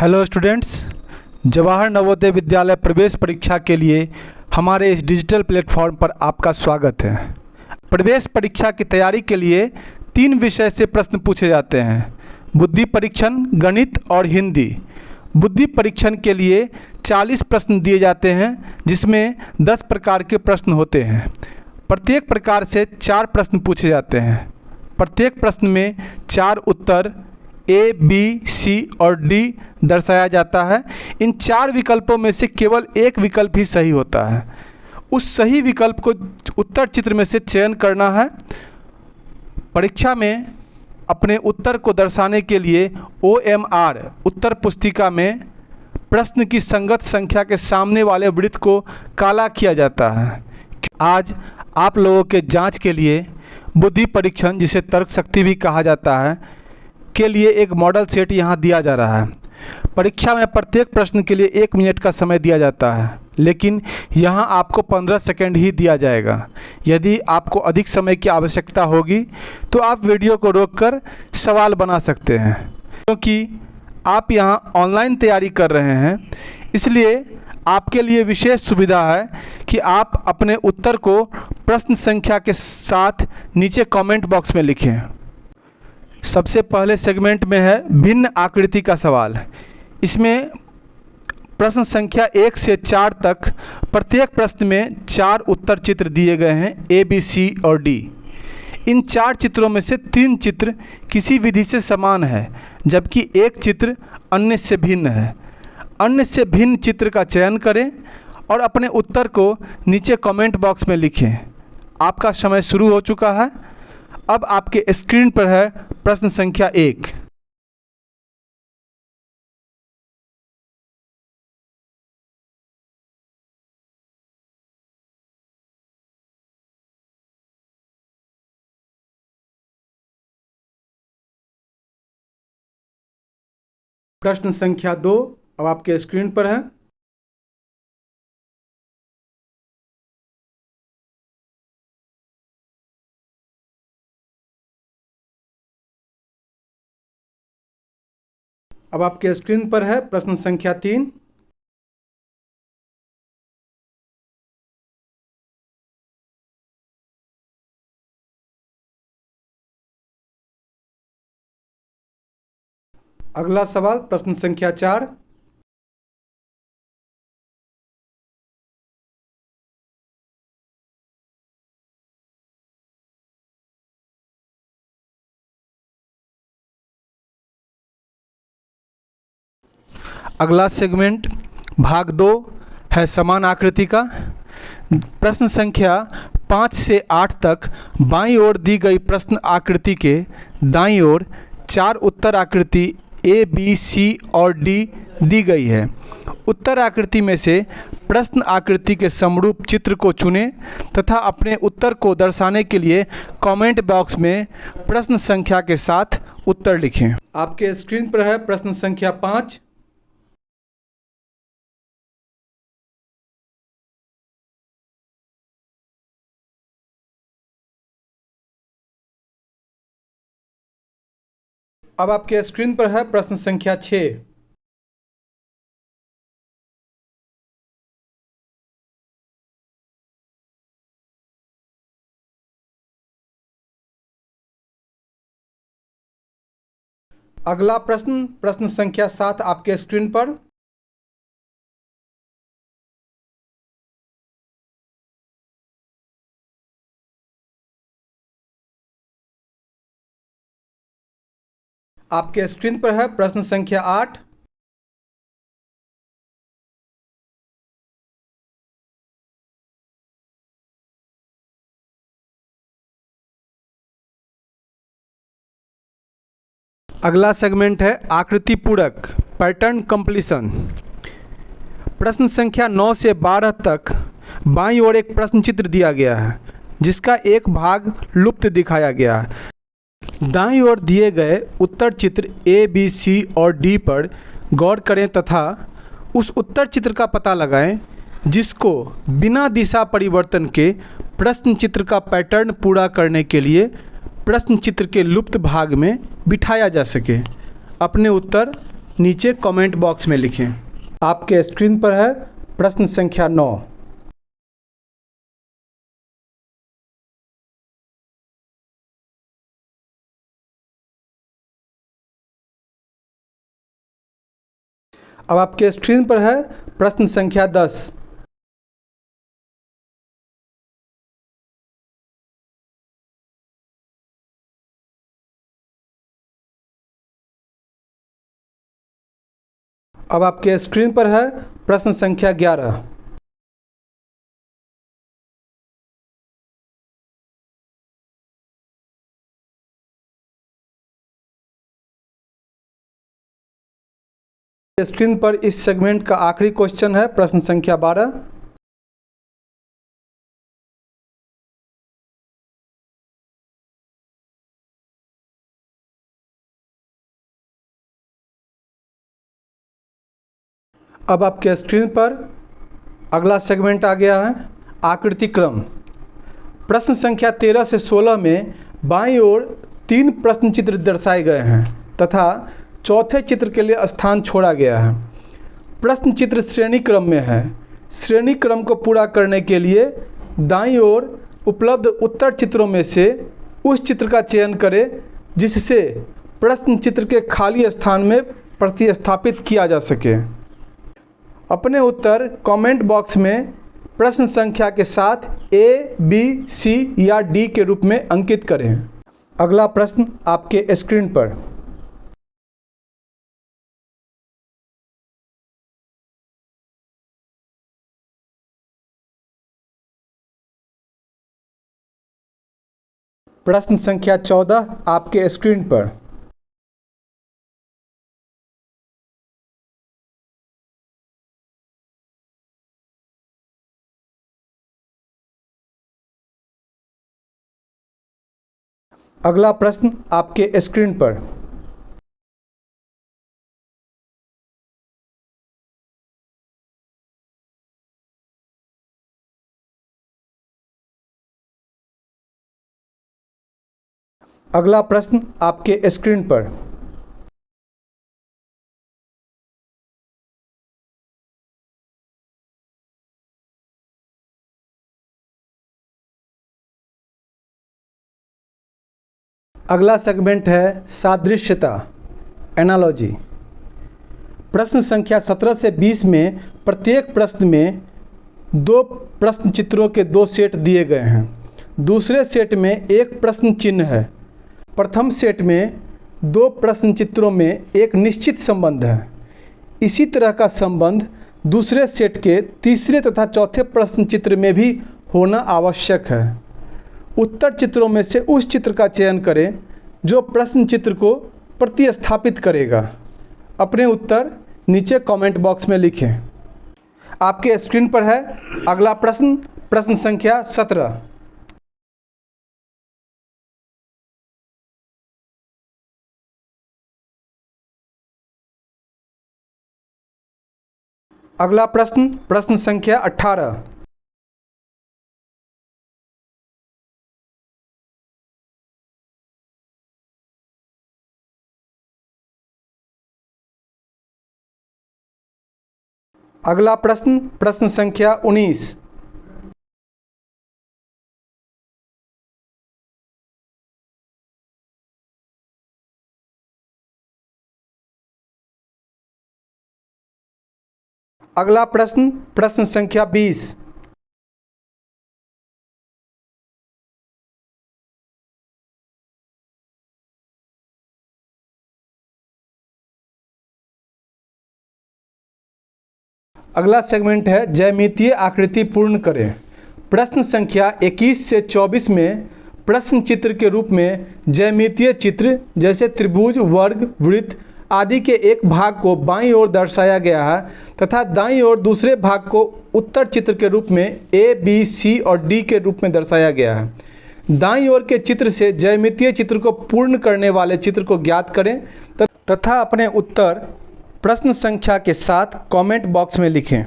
Hello students, Jawahar Navodaya Vidyalaya प्रवेश परीक्षा के लिए हमारे इस डिजिटल प्लेटफॉर्म पर आपका स्वागत है। प्रवेश परीक्षा की तैयारी के लिए 3 विषय से प्रश्न पूछे जाते हैं: बुद्धि परीक्षण, गणित और हिंदी। बुद्धि परीक्षण के लिए 40 प्रश्न दिए जाते हैं, जिसमें 10 प्रकार के प्रश्न होते हैं। प्रत्येक प्रकार से 4 प्रश्न पूछे जाते हैं। प्रत्येक प्रश्न में 4 उत्तर ए, बी, सी और डी दर्शाया जाता है। इन 4 विकल्पों में से केवल एक विकल्प ही सही होता है। उस सही विकल्प को उत्तर चित्र में से चयन करना है। परीक्षा में अपने उत्तर को दर्शाने के लिए OMR उत्तर पुस्तिका में प्रश्न की संगत संख्या के सामने वाले वृत्त को काला किया जाता है। आज आप लोगों के जांच के लिए बुद्धि परीक्षण, जिसे तर्क शक्ति भी कहा जाता है, के लिए एक मॉडल सेट यहाँ दिया जा रहा है। परीक्षा में प्रत्येक प्रश्न के लिए 1 मिनट का समय दिया जाता है, लेकिन यहाँ आपको 15 सेकंड ही दिया जाएगा। यदि आपको अधिक समय की आवश्यकता होगी तो आप वीडियो को रोककर सवाल बना सकते हैं। क्योंकि आप यहाँ ऑनलाइन तैयारी कर रहे हैं, इसलिए आपके लिए विशेष सुविधा है कि आप अपने उत्तर को प्रश्न संख्या के साथ नीचे कमेंट बॉक्स में लिखें। सबसे पहले सेगमेंट में है भिन्न आकृति का सवाल। इसमें प्रश्न संख्या 1 से 4 तक प्रत्येक प्रश्न में 4 उत्तर चित्र दिए गए हैं, ए, बी, सी और डी। इन 4 चित्रों में से 3 चित्र किसी विधि से समान है, जबकि एक चित्र अन्य से भिन्न है। अन्य से भिन्न चित्र का चयन करें और अपने उत्तर को नीचे कमेंट बॉक्स में लिखें। आपका समय शुरू हो चुका है। अब आपके स्क्रीन पर है प्रश्न संख्या 1। प्रश्न संख्या 2 अब आपके स्क्रीन पर है। अब आपके स्क्रीन पर है प्रश्न संख्या 3। अगला सवाल प्रश्न संख्या 4। अगला सेगमेंट भाग 2 है समान आकृति का। प्रश्न संख्या 5 से 8 तक बाईं ओर दी गई प्रश्न आकृति के दाईं ओर 4 उत्तर आकृति ए, बी, सी और डी दी गई है। उत्तर आकृति में से प्रश्न आकृति के समरूप चित्र को चुनें तथा अपने उत्तर को दर्शाने के लिए कमेंट बॉक्स में प्रश्न संख्या के साथ उत्तर लिखें। आपके स्क्रीन पर है प्रश्न संख्या 5। अब आपके स्क्रीन पर है प्रश्न संख्या 6। अगला प्रश्न संख्या 7 आपके स्क्रीन पर। आपके स्क्रीन पर है प्रश्न संख्या 8। अगला सेगमेंट है आकृति पूरक, पैटर्न कंप्लीशन। प्रश्न संख्या 9 से 12 तक बाईं ओर एक प्रश्न चित्र दिया गया है, जिसका एक भाग लुप्त दिखाया गया है। दाईं ओर दिए गए उत्तर चित्र ए, बी, सी और डी पर गौर करें तथा उस उत्तर चित्र का पता लगाएं जिसको बिना दिशा परिवर्तन के प्रश्न चित्र का पैटर्न पूरा करने के लिए प्रश्न चित्र के लुप्त भाग में बिठाया जा सके। अपने उत्तर नीचे कमेंट बॉक्स में लिखें। आपके स्क्रीन पर है प्रश्न संख्या 9। अब आपके स्क्रीन पर है प्रश्न संख्या 10। अब आपके स्क्रीन पर है प्रश्न संख्या 11। स्क्रीन पर इस सेगमेंट का आखिरी क्वेश्चन है प्रश्न संख्या 12। अब आपके स्क्रीन पर अगला सेगमेंट आ गया है आकृति क्रम। प्रश्न संख्या 13 से 16 में बाईं ओर 3 प्रश्न चित्र दर्शाए गए हैं तथा चौथे चित्र के लिए स्थान छोड़ा गया है। प्रश्न चित्र श्रेणी क्रम में है। श्रेणी क्रम को पूरा करने के लिए दाईं ओर उपलब्ध उत्तर चित्रों में से उस चित्र का चयन करें जिससे प्रश्न चित्र के खाली स्थान में प्रतिस्थापित किया जा सके। अपने उत्तर कमेंट बॉक्स में प्रश्न संख्या के साथ A, B, C या D के रूप में अंकित करें। अगला प्रश्न आपके स्क्रीन पर। प्रश्न संख्या 14 आपके स्क्रीन पर। अगला प्रश्न आपके स्क्रीन पर। अगला प्रश्न आपके स्क्रीन पर। अगला सेगमेंट है सादृश्यता एनालॉजी। प्रश्न संख्या 17 से 20 में प्रत्येक प्रश्न में 2 प्रश्न चित्रों के 2 सेट दिए गए हैं। दूसरे सेट में एक प्रश्न चिन्ह है। प्रथम सेट में 2 प्रश्न चित्रों में एक निश्चित संबंध है। इसी तरह का संबंध दूसरे सेट के तीसरे तथा चौथे प्रश्न चित्र में भी होना आवश्यक है। उत्तर चित्रों में से उस चित्र का चयन करें जो प्रश्न चित्र को प्रतिस्थापित करेगा। अपने उत्तर नीचे कमेंट बॉक्स में लिखें। आपके स्क्रीन पर है अगला प्रश्न, प्रश्न संख्या 17। अगला प्रश्न, प्रश्न संख्या 18। अगला प्रश्न, प्रश्न संख्या 19। अगला प्रश्न, प्रश्न संख्या 20। अगला सेगमेंट है ज्यामितीय आकृति पूर्ण करें। प्रश्न संख्या 21 से 24 में प्रश्न चित्र के रूप में ज्यामितीय चित्र जैसे त्रिभुज, वर्ग, वृत्त आदि के एक भाग को बाईं ओर दर्शाया गया है तथा दाईं ओर दूसरे भाग को उत्तर चित्र के रूप में A, B, C और D के रूप में दर्शाया गया है। दाईं ओर के चित्र से ज्यामितीय चित्र को पूर्ण करने वाले चित्र को ज्ञात करें तथा अपने उत्तर प्रश्न संख्या के साथ कमेंट बॉक्स में लिखें।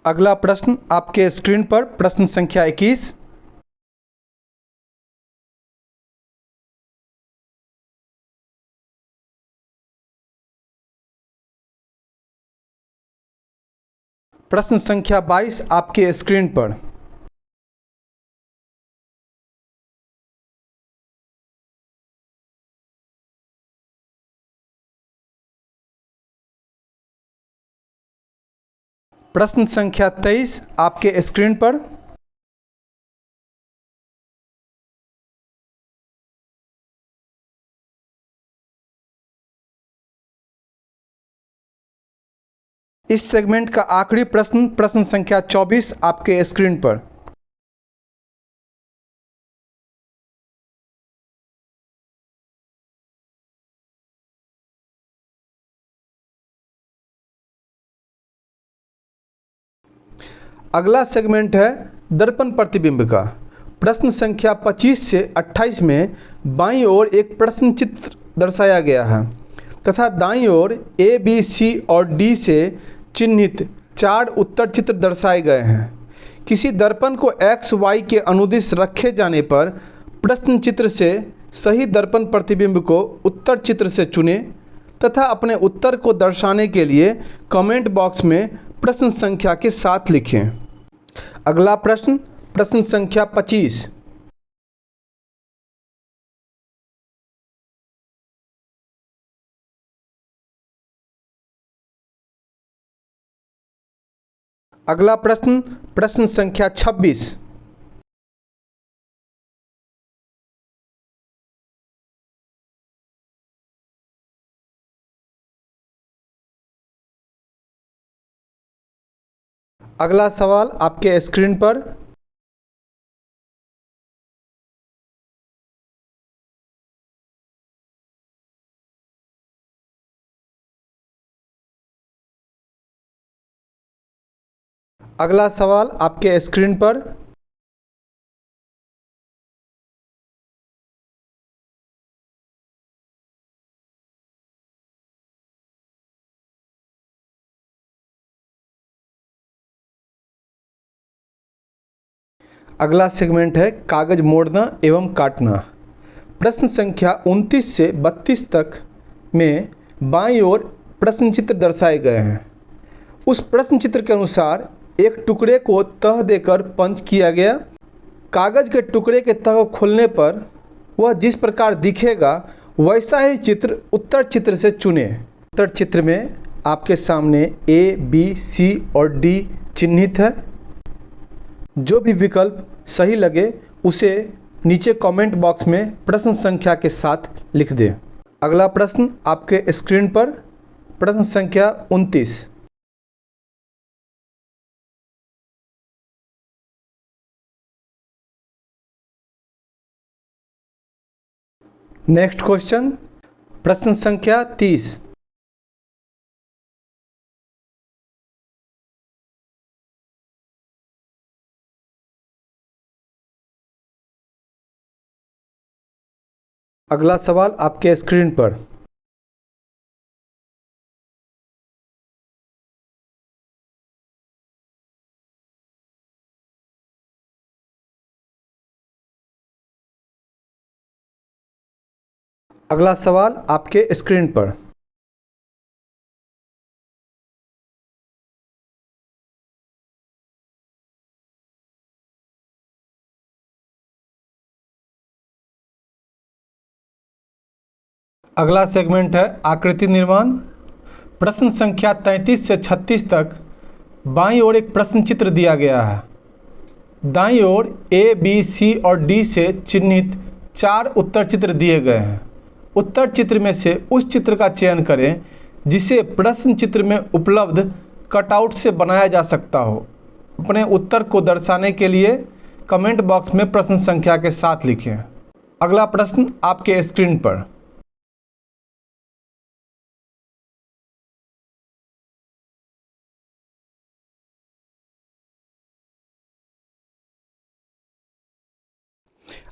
अगला प्रश्न आपके स्क्रीन पर, प्रश्न संख्या 21। प्रश्न संख्या 22 आपके स्क्रीन पर। प्रश्न संख्या 23 आपके स्क्रीन पर। इस सेगमेंट का आखिरी प्रश्न प्रश्न संख्या 24 आपके स्क्रीन पर। अगला सेगमेंट है दर्पण प्रतिबिंब का। प्रश्न संख्या 25 से 28 में बाईं ओर एक प्रश्न चित्र दर्शाया गया है तथा दाईं ओर ए, बी, सी और डी से चिन्हित 4 उत्तर चित्र दर्शाए गए हैं। किसी दर्पण को एक्स, वाई के अनुदिश रखे जाने पर प्रश्न चित्र से सही दर्पण प्रतिबिंब को उत्तर चित्र से चुनें तथा अपने उत्तर को दर्शाने के लिए कमेंट बॉक्स में प्रश्न संख्या के साथ लिखें। अगला प्रश्न प्रश्न संख्या 25। अगला प्रश्न प्रश्न संख्या 26। अगला सवाल आपके स्क्रीन पर। अगला सवाल आपके स्क्रीन पर। अगला सेगमेंट है कागज मोड़ना एवं काटना। प्रश्न संख्या 29 से 32 तक में बाईं ओर प्रश्न चित्र दर्शाए गए हैं। उस प्रश्न चित्र के अनुसार एक टुकड़े को तह देकर पंच किया गया। कागज के टुकड़े के तह को खोलने पर वह जिस प्रकार दिखेगा वैसा ही चित्र उत्तर चित्र से चुनें। उत्तर चित्र में आपके सामने ए, बी, सी और डी चिन्हित है। जो भी विकल्प सही लगे उसे नीचे कमेंट बॉक्स में प्रश्न संख्या के साथ लिख दें। अगला प्रश्न आपके स्क्रीन पर प्रश्न संख्या 29। नेक्स्ट क्वेश्चन प्रश्न संख्या 30। अगला सवाल आपके स्क्रीन पर। अगला सवाल आपके स्क्रीन पर। अगला सेगमेंट है आकृति निर्माण। प्रश्न संख्या 33 से 36 तक बाईं ओर एक प्रश्न चित्र दिया गया है। दाईं ओर ए, बी, सी और डी से चिन्हित 4 उत्तर चित्र दिए गए हैं। उत्तर चित्र में से उस चित्र का चयन करें जिसे प्रश्न चित्र में उपलब्ध कटआउट से बनाया जा सकता हो। अपने उत्तर को दर्शाने के लिए कमेंट बॉक्स में प्रश्न संख्या के साथ लिखें। अगला प्रश्न आपके स्क्रीन पर।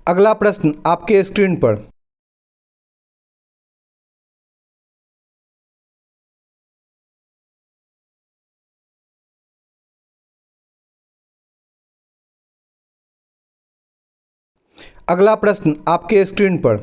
अगला प्रश्न आपके स्क्रीन पर। अगला प्रश्न आपके स्क्रीन पर।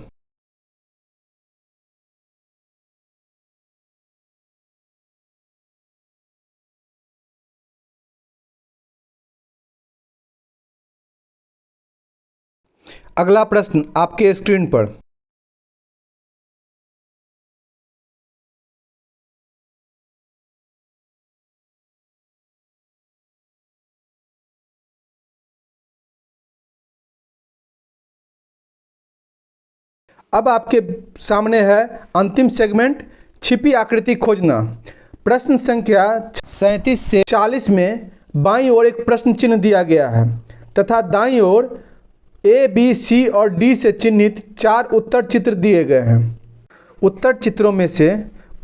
अगला प्रश्न आपके स्क्रीन पर। अब आपके सामने है अंतिम सेगमेंट, छिपी आकृति खोजना। प्रश्न संख्या 37 से 40 में बाईं ओर एक प्रश्न चिन्ह दिया गया है तथा दाईं ओर ए, बी, सी और डी से चिन्हित 4 उत्तर चित्र दिए गए हैं। उत्तर चित्रों में से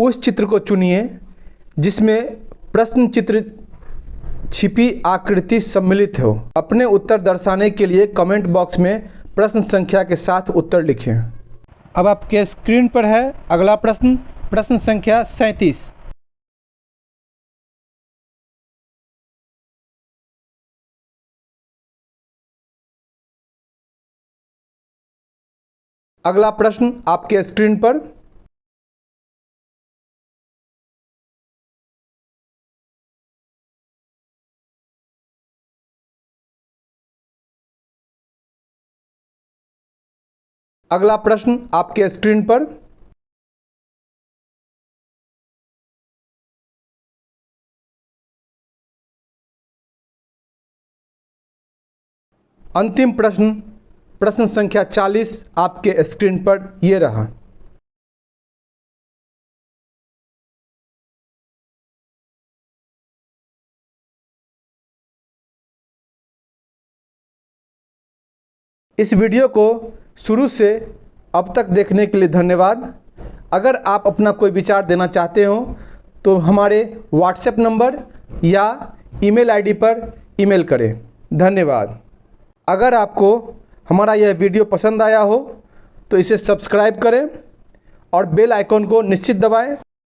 उस चित्र को चुनिए जिसमें प्रश्न चित्र छिपी आकृति सम्मिलित हो। अपने उत्तर दर्शाने के लिए कमेंट बॉक्स में प्रश्न संख्या के साथ उत्तर लिखें। अब आपके स्क्रीन पर है अगला प्रश्न, प्रश्न संख्या 37। अगला प्रश्न आपके स्क्रीन पर। अगला प्रश्न आपके स्क्रीन पर। अंतिम प्रश्न, प्रश्न संख्या 40 आपके स्क्रीन पर ये रहा। इस वीडियो को शुरू से अब तक देखने के लिए धन्यवाद। अगर आप अपना कोई विचार देना चाहते हो तो हमारे व्हाट्सएप नंबर या ईमेल आईडी पर ईमेल करें। धन्यवाद। अगर आपको हमारा यह वीडियो पसंद आया हो तो इसे सब्सक्राइब करें और बेल आइकॉन को निश्चित दबाएं